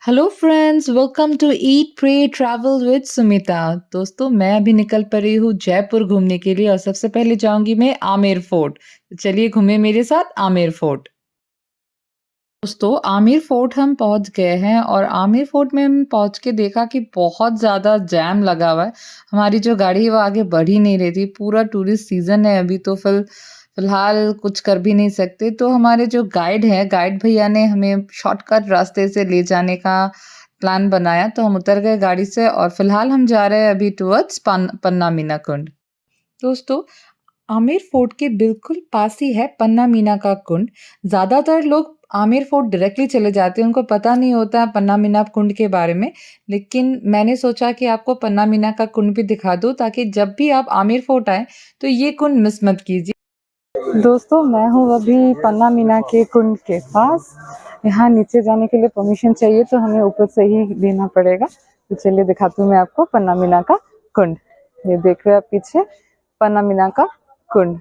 Hello friends, welcome to eat pray travel with Sumita. दोस्तों, मैं अभी निकल पड़ी हूँ जयपुर घूमने के लिए और सबसे पहले जाऊंगी मैं आमेर फोर्ट। तो चलिए घूमे मेरे साथ आमेर फोर्ट। दोस्तों, आमेर फोर्ट हम पहुंच गए हैं और आमेर फोर्ट में हम पहुंच के देखा कि बहुत ज़्यादा जैम लगा हुआ है। हमारी जो गाड़ी है वो आगे बढ़ ही नहीं रही थी। पूरा टूरिस्ट सीजन है अभी, तो फिलहाल कुछ कर भी नहीं सकते। तो हमारे जो गाइड हैं, गाइड भैया ने हमें शॉर्टकट रास्ते से ले जाने का प्लान बनाया, तो हम उतर गए गाड़ी से और फिलहाल हम जा रहे हैं अभी टुवर्ड्स पन्ना मीना कुंड। दोस्तों, आमेर फोर्ट के बिल्कुल पास ही है पन्ना मीना का कुंड। ज़्यादातर लोग आमेर फोर्ट डायरेक्टली चले जाते हैं, उनको पता नहीं होता पन्ना मीना कुंड के बारे में। लेकिन मैंने सोचा कि आपको पन्ना मीना का कुंड भी दिखा दूँ, ताकि जब भी आप आमेर फोर्ट आएँ तो ये कुंड मिस मत कीजिए। दोस्तों, मैं हूँ अभी पन्ना मीना के कुंड के पास। यहाँ नीचे जाने के लिए परमिशन चाहिए, तो हमें ऊपर से ही लेना पड़ेगा। तो चलिए दिखाती हूँ मैं आपको पन्ना मीना का कुंड। ये देख रहे हैं आप पीछे, पन्ना मीना का कुंड।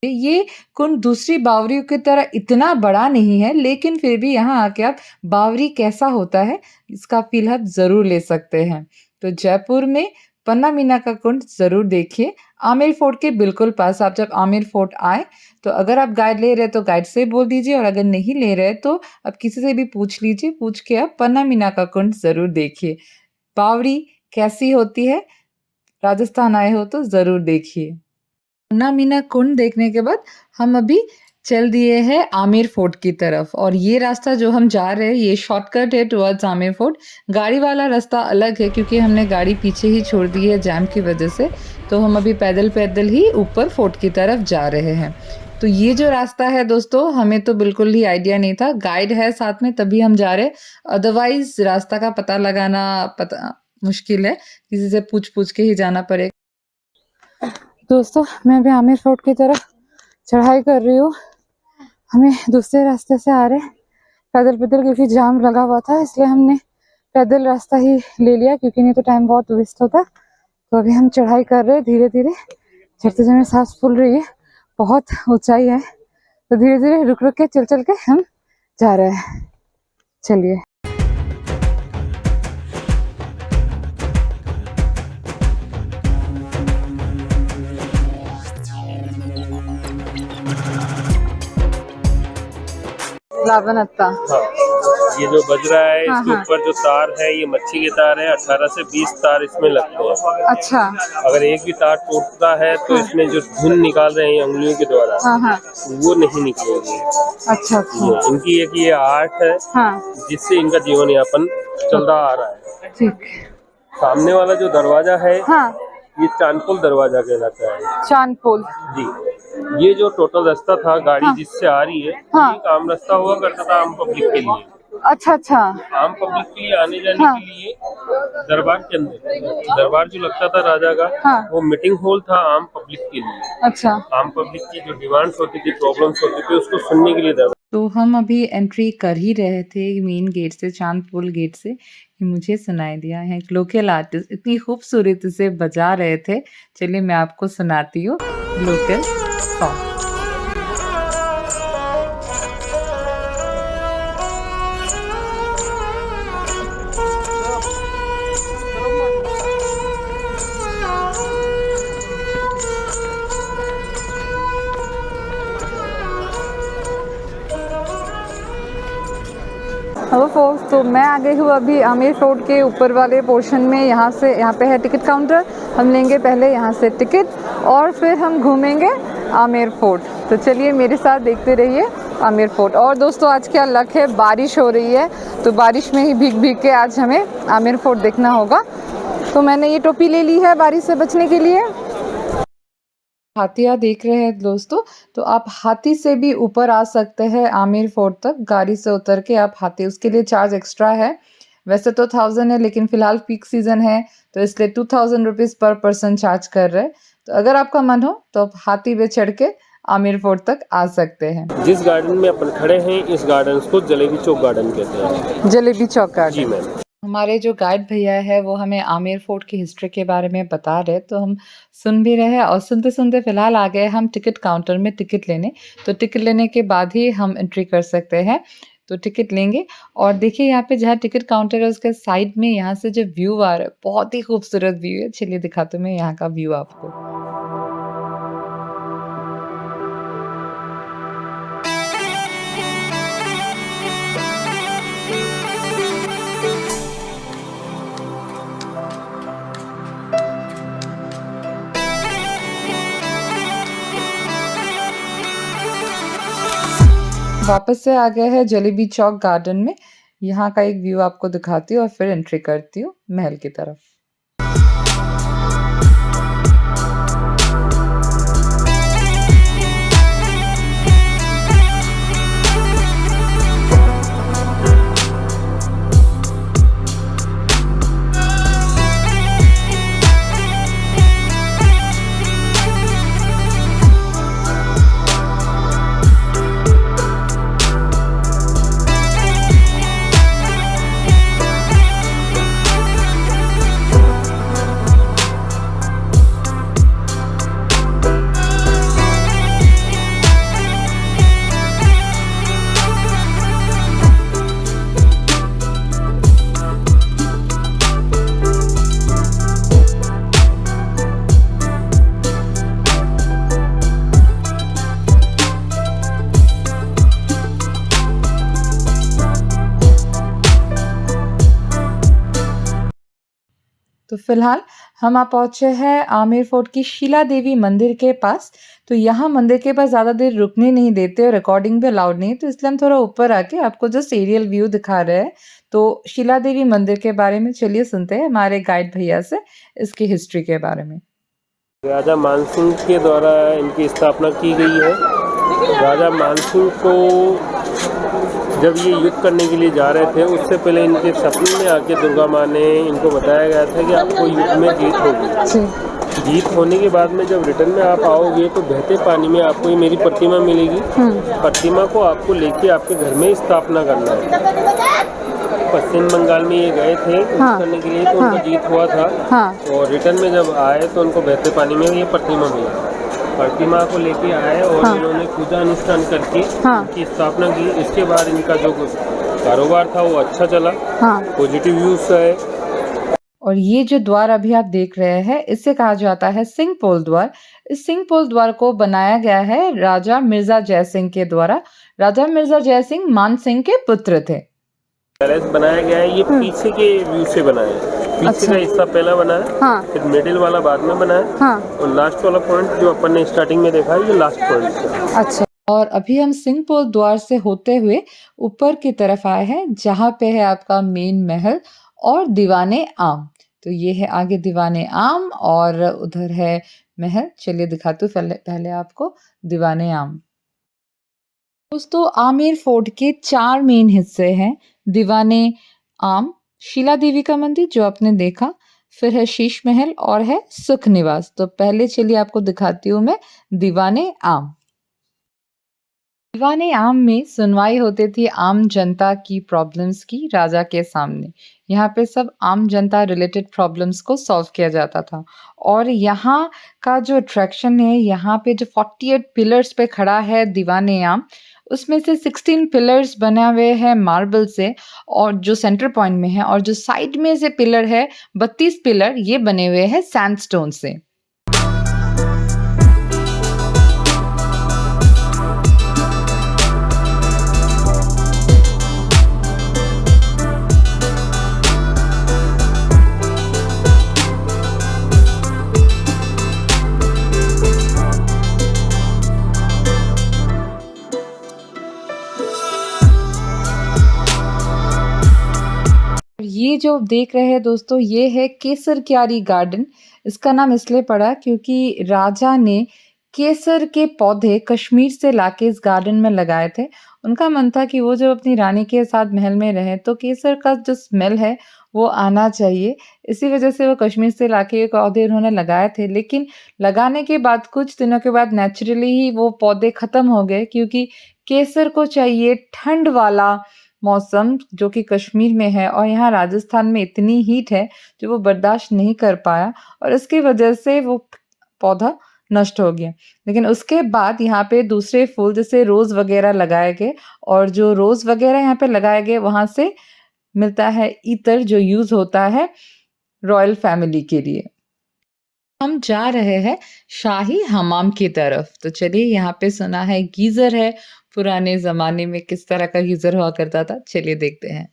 ये कुंड दूसरी बावरियों की तरह इतना बड़ा नहीं है, लेकिन फिर भी यहाँ आके आप बावरी कैसा होता है इसका फील आप ज़रूर ले सकते हैं। तो जयपुर में पन्ना मीना का कुंड ज़रूर देखिए। आमेर फोर्ट के बिल्कुल पास आप जब आमेर फोर्ट आए, तो अगर आप गाइड ले रहे हैं तो गाइड से बोल दीजिए, और अगर नहीं ले रहे तो आप किसी से भी पूछ लीजिए। पूछ के आप पन्ना मीना का कुंड ज़रूर देखिए। बावरी कैसी होती है, राजस्थान आए हो तो ज़रूर देखिए। पन्ना मीना कुंड देखने के बाद हम अभी चल दिए हैं आमेर फोर्ट की तरफ, और ये रास्ता जो हम जा रहे हैं ये शॉर्टकट है टुवर्ड्स आमेर फोर्ट। गाड़ी वाला रास्ता अलग है, क्योंकि हमने गाड़ी पीछे ही छोड़ दी है जैम की वजह से। तो हम अभी पैदल पैदल ही ऊपर फोर्ट की तरफ जा रहे हैं। तो ये जो रास्ता है दोस्तों, हमें तो बिल्कुल ही आइडिया नहीं था। गाइड है साथ में तभी हम जा रहे हैं, अदरवाइज रास्ता का पता लगाना पता मुश्किल है, किसी से पूछ पूछ के ही जाना पड़ेगा। दोस्तों, मैं अभी आमेर फोर्ट की तरफ चढ़ाई कर रही हूँ। हमें दूसरे रास्ते से आ रहे पैदल पैदल, क्योंकि जाम लगा हुआ था, इसलिए हमने पैदल रास्ता ही ले लिया, क्योंकि नहीं तो टाइम बहुत वेस्ट होता। तो अभी हम चढ़ाई कर रहे हैं धीरे धीरे। चढ़ते समय सांस फूल रही है, बहुत ऊंचाई है, तो धीरे धीरे रुक रुक के चल चल के हम जा रहे हैं। चलिए। लावनत्ता। हाँ, ये जो बज रहा है हाँ, इसके हाँ। ऊपर जो तार है ये मच्छी के तार है। 18 से 20 तार इसमें लगते हैं। अच्छा। अगर एक भी तार टूटता है तो इसमें जो धुन निकाल रहे हैं उंगलियों के द्वारा, हाँ, हाँ। वो नहीं निकलेगी। अच्छा अच्छा। इनकी एक ये आर्ट है हाँ। जिससे इनका जीवन यापन चलता आ रहा है। ठीक। सामने वाला जो दरवाजा है हाँ। ये चांदपुल दरवाजा कहलाता है चांदपुल। जी। ये जो टोटल रास्ता था गाड़ी हाँ। जिससे आ रही है, हाँ। एक आम रास्ता हुआ करता था आम पब्लिक के लिए। अच्छा अच्छा। आम पब्लिक के लिए आने जाने हाँ। के लिए दरबार के अंदर, दरबार जो लगता था राजा का, हाँ। वो मीटिंग हॉल था आम पब्लिक के लिए। अच्छा। आम पब्लिक की जो डिमांड्स होती थी, प्रॉब्लम्स होती थी, उसको सुनने के लिए दरबार। तो हम अभी एंट्री कर ही रहे थे मेन गेट से, चांदपुल गेट से, कि मुझे सुनाई दिया है एक लोकल आर्टिस्ट इतनी खूबसूरती से बजा रहे थे। चलिए मैं आपको सुनाती हूँ लोकल सॉन्ग। हेलो फोर्स, तो मैं आ गई हूँ अभी आमेर फोर्ट के ऊपर वाले पोर्शन में। यहाँ पे है टिकट काउंटर। हम लेंगे पहले यहाँ से टिकट और फिर हम घूमेंगे आमेर फोर्ट। तो चलिए मेरे साथ देखते रहिए आमेर फोर्ट। और दोस्तों, आज क्या लक है, बारिश हो रही है, तो बारिश में ही भीग भीग के आज हमें आमेर फोर्ट देखना होगा। तो मैंने ये टोपी ले ली है बारिश से बचने के लिए। हाथिया देख रहे हैं दोस्तों, तो आप हाथी से भी ऊपर आ सकते हैं आमेर फोर्ट तक। गाड़ी से उतर के आप हाथी, उसके लिए चार्ज एक्स्ट्रा है। वैसे तो 1000 है, लेकिन फिलहाल पीक सीजन है तो इसलिए 2000 रुपीज़ पर पर्सन चार्ज कर रहे हैं। तो अगर आपका मन हो तो आप हाथी पे चढ़ के आमेर फोर्ट तक आ सकते हैं। जिस गार्डन में अपन खड़े हैं इस गार्डन को जलेबी चौक गार्डन कहते हैं। जलेबी चौक जी गार्डन। मैम। हमारे जो गाइड भैया है वो हमें आमेर फोर्ट की हिस्ट्री के बारे में बता रहे, तो हम सुन भी रहे हैं और सुनते-सुनते फ़िलहाल आ गए हम टिकट काउंटर में टिकट लेने। तो टिकट लेने के बाद ही हम एंट्री कर सकते हैं। तो टिकट लेंगे और देखिए यहाँ पे जहाँ टिकट काउंटर है उसके साइड में यहाँ से जो व्यू आ रहा है, बहुत ही खूबसूरत व्यू है। चलिए दिखाती हूँ मैं यहाँ का व्यू आपको। वापस से आ गए हैं जलेबी चौक गार्डन में। यहाँ का एक व्यू आपको दिखाती हूँ और फिर एंट्री करती हूँ महल की तरफ। तो फिलहाल हम आ पहुँचे हैं आमेर फोर्ट की शिला देवी मंदिर के पास। तो यहाँ मंदिर के पास ज़्यादा देर रुकने नहीं देते और रिकॉर्डिंग भी अलाउड नहीं है, तो इसलिए हम थोड़ा ऊपर आके आपको जस्ट एरियल व्यू दिखा रहे हैं। तो शिला देवी मंदिर के बारे में चलिए सुनते हैं हमारे गाइड भैया से इसकी हिस्ट्री के बारे में। राजा मानसिंह के द्वारा इनकी स्थापना की गई है। राजा मानसिंह को जब ये युद्ध करने के लिए जा रहे थे उससे पहले इनके सपने में आके दुर्गा माँ ने इनको बताया गया था कि आपको युद्ध में जीत होगी। जीत होने के बाद में जब रिटर्न में आप आओगे तो बहते पानी में आपको ये मेरी प्रतिमा मिलेगी। प्रतिमा को आपको लेके आपके घर में स्थापना करना है। पश्चिम बंगाल में ये गए थे करने के लिए, तो उनको जीत हुआ था। और रिटर्न में जब आए तो उनको बहते पानी में ये प्रतिमा मिला। प्रतिमा को लेके आए और इन्होंने पूजा अनुष्ठान करके इनकी स्थापना की। इसके बाद इनका जो कारोबार था वो अच्छा चला। पॉजिटिव व्यूज है। और ये जो द्वार अभी आप देख रहे हैं इसे कहा जाता है सिंह पोल द्वार। इस सिंह पोल द्वार को बनाया गया है राजा मिर्जा जय सिंह के द्वारा। राजा मिर्जा जय सिंह मान सिंह के पुत्र थे। पैलेस बनाया गया है, ये पीछे के व्यू से बना है। पीछे का हिस्सा पहला बना है, फिर मिडिल वाला बाद में बना है, और लास्ट वाला पॉइंट जो अपन ने स्टार्टिंग में देखा है ये लास्ट पॉइंट है। अच्छा, और अभी हम सिंह पोल द्वार से होते हुए ऊपर की तरफ आए हैं जहाँ पे है आपका मेन महल और दीवाने आम। तो ये है आगे दीवाने आम और उधर है महल। चलिए दिखाती हूँ पहले आपको दीवाने आम। दोस्तों आमेर फोर्ट के 4 मेन हिस्से हैं। दीवाने आम, शिला देवी का मंदिर जो आपने देखा, फिर है शीश महल और है सुख निवास। तो पहले चलिए आपको दिखाती हूँ मैं दीवाने आम। दीवाने आम में सुनवाई होती थी आम जनता की प्रॉब्लम्स की राजा के सामने। यहाँ पे सब आम जनता रिलेटेड प्रॉब्लम्स को सॉल्व किया जाता था। और यहाँ का जो अट्रैक्शन है, यहाँ पे जो 48 पिलर्स पे खड़ा है दीवाने आम, उसमें से 16 पिलर्स बने हुए हैं मार्बल से और जो सेंटर पॉइंट में है, और जो साइड में से पिलर है 32 पिलर ये बने हुए हैं सैंडस्टोन से। ये जो देख रहे हैं दोस्तों ये है केसर क्यारी गार्डन। इसका नाम इसलिए पड़ा क्योंकि राजा ने केसर के पौधे कश्मीर से लाके इस गार्डन में लगाए थे। उनका मन था कि वो जब अपनी रानी के साथ महल में रहे तो केसर का जो स्मेल है वो आना चाहिए। इसी वजह से वो कश्मीर से लाके ये पौधे उन्होंने लगाए थे, लेकिन लगाने के बाद कुछ दिनों के बाद नेचुरली ही वो पौधे ख़त्म हो गए, क्योंकि केसर को चाहिए ठंड वाला मौसम जो कि कश्मीर में है, और यहाँ राजस्थान में इतनी हीट है जो वो बर्दाश्त नहीं कर पाया, और इसकी वजह से वो पौधा नष्ट हो गया। लेकिन उसके बाद यहाँ पे दूसरे फूल जैसे रोज़ वगैरह लगाए गए, और जो रोज़ वगैरह यहाँ पे लगाए गए वहाँ से मिलता है इत्र, जो यूज़ होता है रॉयल फैमिली के लिए। हम जा रहे हैं शाही हमाम की तरफ, तो चलिए यहाँ पे सुना है गीज़र है, पुराने ज़माने में किस तरह का गीज़र हुआ करता था, चलिए देखते हैं।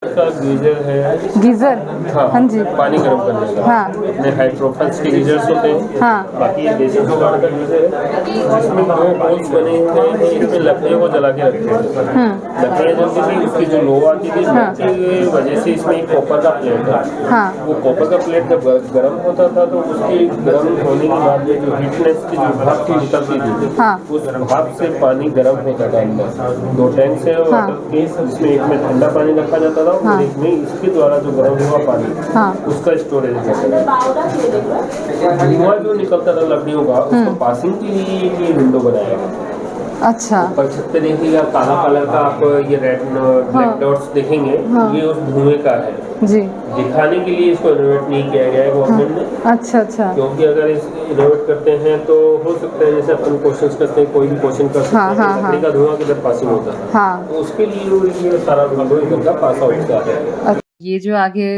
का गीजर है। गीज़र? हाँ हाँ जी। पानी गर्म करने का। हाँ। इसमें हाइड्रोफल्स के गीजर्स होते हैं। हाँ। बाकी ये देसी जुगाड़ का गीजर है जिसमें 2 होल्स बने हुए हैं, इसमें लकड़ियों को जला के रखते हैं। लकड़ियाँ जलती थी, उसकी जो लो आती थी उसकी वजह से इसमें एक कॉपर का प्लेट था। वो कॉपर का प्लेट जब गर्म होता था तो उसकी गर्म होने के बाद में जो हीटनेस की जो भाप थी निकलती थी, उस भाप से पानी गर्म होता था अंदर। 2 टैंक से वाटर के, जिसमें एक में ठंडा पानी रखा जाता था और एक में इसके द्वारा जो गर्म हुआ पानी उसका स्टोरेज होता था। धुआं जो निकलता था लकड़ियों का, उसको पासिंग के लिए ये विंडो बनाया गया। अच्छा। ऊपर छत पे देखिएगा काला कलर का आप ये रेड ब्लैक डॉट्स देखेंगे, ये उस धुएं का है जी। दिखाने के लिए इसको इनोवेट नहीं किया गया है गवर्नमेंट ने। अच्छा अच्छा। क्योंकि अगर इस इनोवेट करते हैं तो हो सकता है जैसे अपन क्वेश्चन करते हैं, कोई भी क्वेश्चन कर सकते हैं, लकड़ी का धुआं किधर पासिंग होता है, तो उसके लिए ये सारा विंडो इधर का पास आउट का है। ये जो आगे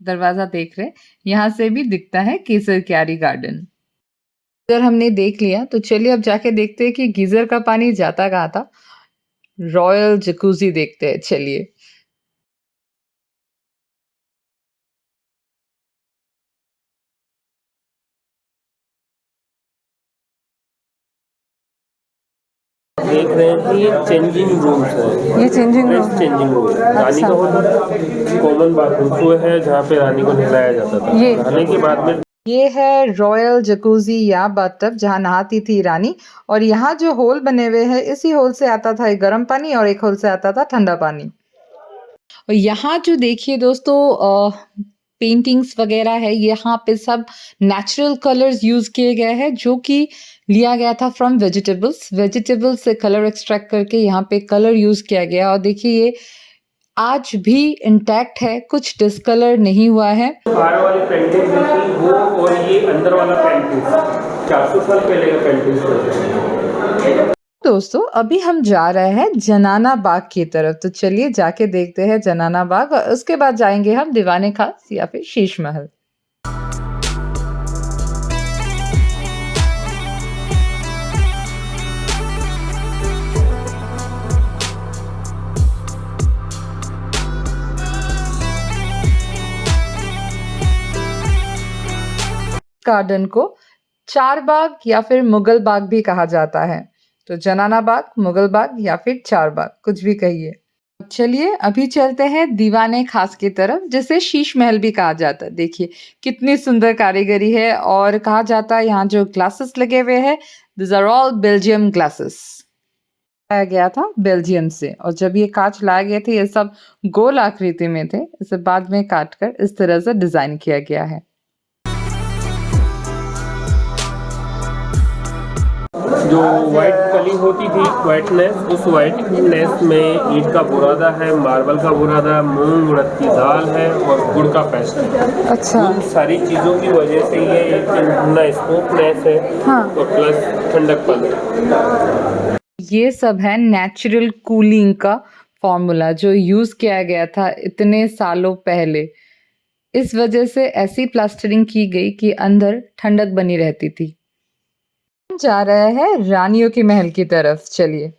दरवाजा देख रहे हैं, यहाँ से भी दिखता है केसर क्यारी गार्डन। अगर हमने देख लिया तो चलिए अब जाके देखते हैं कि गीजर का पानी जाता कहाँ था। रॉयल जकूजी देखते हैं, चलिए। देख रहे हैं ये चेंजिंग रूम्स है। ये चेंजिंग रूम है। चेंजिंग रूम रानी का होता था, कॉमन बाथरूम वो है जहाँ पे रानी को नहलाया जाता था। ये नहाने के बाद में ये है रॉयल जकूजी या बाथटब जहाँ नहाती थी रानी, और यहाँ जो होल बने हुए हैं इसी होल से आता था एक गर्म पानी और एक होल से आता था ठंडा पानी। और यहाँ जो देखिए दोस्तों पेंटिंग्स वगैरह है, यहाँ पे सब नेचुरल कलर्स यूज किए गए हैं जो कि लिया गया था फ्रॉम वेजिटेबल्स से कलर एक्सट्रैक्ट करके यहाँ पे कलर यूज किया गया। और देखिए ये आज भी इंटैक्ट है, कुछ डिस्कलर नहीं हुआ है। बाहर वाली पेंटिंग देखी वो, और ये अंदर वाला पेंटिंग 400 साल पहले का पेंटिंग। दोस्तों अभी हम जा रहे हैं जनाना बाग की तरफ, तो चलिए जाके देखते हैं जनाना बाग, और उसके बाद जाएंगे हम दीवाने खास या फिर शीश महल। गार्डन को चार बाग या फिर मुगल बाग भी कहा जाता है, तो जनाना बाग, मुगल बाग या फिर चार बाग, कुछ भी कहिए। चलिए अभी चलते हैं दीवाने खास की तरफ, जिसे शीश महल भी कहा जाता है। देखिए कितनी सुंदर कारीगरी है, और कहा जाता है यहाँ जो ग्लासेस लगे हुए हैं this are all Belgium glasses, लाया गया था बेल्जियम से। और जब ये कांच लाए गए थे ये सब गोल आकृति में थे, इसे बाद में काट कर इस तरह से डिजाइन किया गया है। जो वाइट कली होती थी, वाइटनेस, उस वाइटनेस में ईंट का बुरादा है, मार्बल का बुरादा, मूंग उड़द की दाल है और गुड़ का पेस्ट है। अच्छा। उन सारी चीज़ों की वजह से ये एक ना स्मोकनेस है और प्लस ठंडकपन है। ये सब है नेचुरल कूलिंग का फॉर्मूला जो यूज़ किया गया था इतने सालों पहले। इस वजह से ऐसी प्लास्टरिंग की गई कि अंदर ठंडक बनी रहती थी। हम जा रहे हैं रानियों के महल की तरफ, चलिए।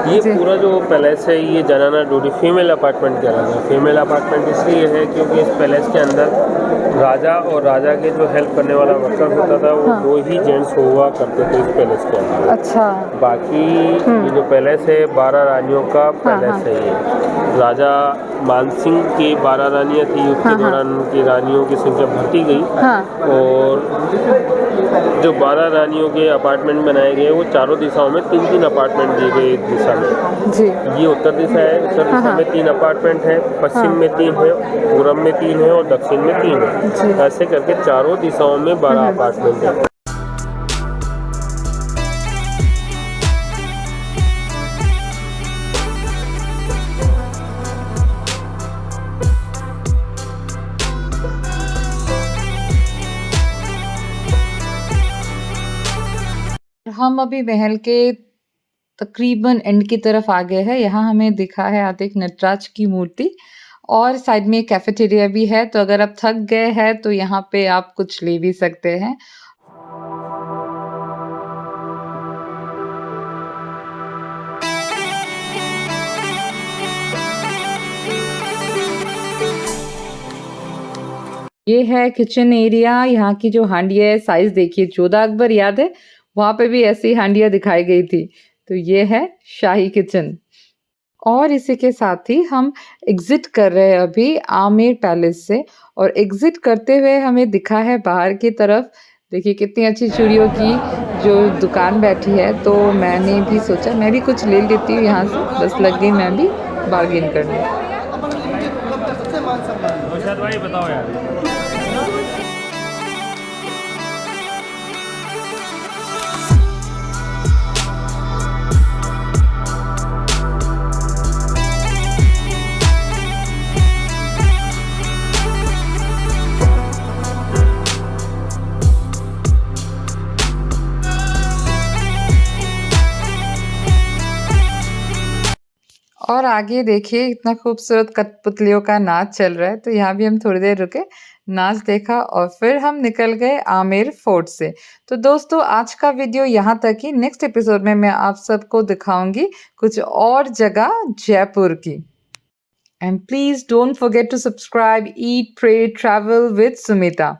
ये पूरा जो पैलेस है ये जनाना डोडी फीमेल अपार्टमेंट कहलाता है। फीमेल अपार्टमेंट इसलिए है क्योंकि इस पैलेस के अंदर राजा और राजा के जो हेल्प करने वाला वर्कर होता था वो 2 ही जेंट्स हुआ करते थे इस पैलेस के अंदर। अच्छा। बाकी ये जो पैलेस है 12 रानियों का पैलेस है। ये राजा मानसिंह की 12 रानियाँ थी, उसके दौरान उनकी रानियों की संख्या बढ़ती गई और जो 12 रानियों के अपार्टमेंट बनाए गए वो चारों दिशाओं में 3-3 अपार्टमेंट दिए गए एक दिशा में। जी। ये उत्तर दिशा है, उत्तर हाँ, दिशा हाँ। में 3 अपार्टमेंट है, पश्चिम हाँ। में 3 है, पूरब में 3 है और दक्षिण में 3 जी। है। ऐसे करके चारों दिशाओं में 12 अपार्टमेंट है। हम अभी महल के तकरीबन एंड की तरफ आ गए हैं। यहाँ हमें दिखा है आगे एक नटराज की मूर्ति और साइड में एक कैफेटेरिया भी है, तो अगर आप थक गए हैं तो यहाँ पे आप कुछ ले भी सकते हैं। ये है किचन एरिया। यहाँ की जो हांडिया है साइज़ देखिए, 14 अकबर याद है? वहाँ पे भी ऐसी हांडिया दिखाई गई थी। तो ये है शाही किचन। और इसी के साथ ही हम एग्ज़िट कर रहे हैं अभी आमेर पैलेस से और एग्ज़िट करते हुए हमें दिखा है बाहर की तरफ, देखिए कितनी अच्छी चूड़ियों की जो दुकान बैठी है, तो मैंने भी सोचा मैं भी कुछ ले लेती हूँ यहाँ से, बस लग गई मैं भी बार्गेन करने। नौशाद भाई बताओ यार। और आगे देखिए इतना खूबसूरत कठपुतलियों का नाच चल रहा है, तो यहाँ भी हम थोड़ी देर रुके, नाच देखा और फिर हम निकल गए आमेर फोर्ट से। तो दोस्तों आज का वीडियो यहाँ तक ही। नेक्स्ट एपिसोड में मैं आप सबको दिखाऊंगी कुछ और जगह जयपुर की। And please don't forget to subscribe, eat, pray, travel with Sumita.